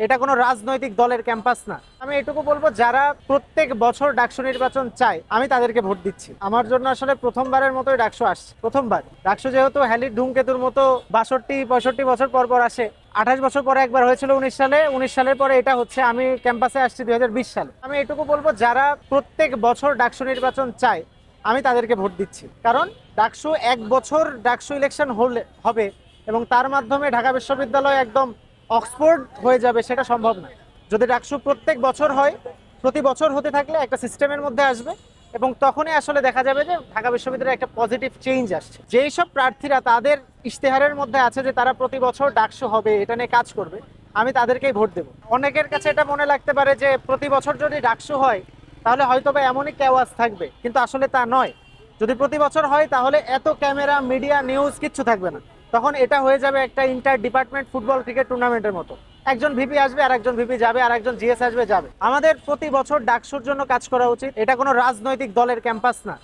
এটা কোনো রাজনৈতিক দলের ক্যাম্পাস না। আমি এটুকু বলবো, যারা প্রত্যেক বছর ডাকসু নির্বাচন চায় আমি তাদেরকে ভোট দিচ্ছি। আমার জন্য আসলে প্রথমবারের মতোই ডাকসু আসছে, প্রথমবার। ডাকসু যেহেতু হ্যালির ধূমকেতুর মতো 62-65 বছর পর পর আসে, 28 বছর পরে একবার হয়েছিল 19 সালে, 19 সালের পরে এটা হচ্ছে। আমি ক্যাম্পাসে আসছি 2020 সালে। আমি এটুকু বলবো, যারা প্রত্যেক বছর ডাকসু নির্বাচন চায় আমি তাদেরকে ভোট দিচ্ছি। কারণ ডাকসু এক বছর ডাকসু ইলেকশন হবে এবং তার মাধ্যমে ঢাকা বিশ্ববিদ্যালয় একদম অক্সফোর্ড হয়ে যাবে, সেটা সম্ভব না। যদি ডাকসু প্রত্যেক বছর হয়, প্রতি বছর হতে থাকলে একটা সিস্টেমের মধ্যে আসবে এবং তখনই আসলে দেখা যাবে যে ঢাকা বিশ্ববিদ্যালয়ে একটা পজিটিভ চেঞ্জ আসছে। যেই সব প্রার্থীরা তাদের ইশতেহারের মধ্যে আছে যে তারা প্রতি বছর ডাকসু হবে, এটা নিয়ে কাজ করবে, আমি তাদেরকেই ভোট দেবো। অনেকের কাছে এটা মনে লাগতে পারে যে প্রতি বছর যদি ডাকসু হয় তাহলে হয়তো বা এমনই কেওয়াজ থাকবে, কিন্তু আসলে তা নয়। যদি প্রতি বছর হয় তাহলে এত ক্যামেরা, মিডিয়া, নিউজ কিচ্ছু থাকবে না। তখন এটা হয়ে যাবে একটা ইন্টার ডিপার্টমেন্ট ফুটবল ক্রিকেট টুর্নামেন্টের মতো। একজন ভিপি আসবে, আর একজন ভিপি যাবে, আর একজন জিএস আসবে, যাবে। আমাদের প্রতি বছর ডাকসুর জন্য কাজ করা উচিত। এটা কোনো রাজনৈতিক দলের ক্যাম্পাস না।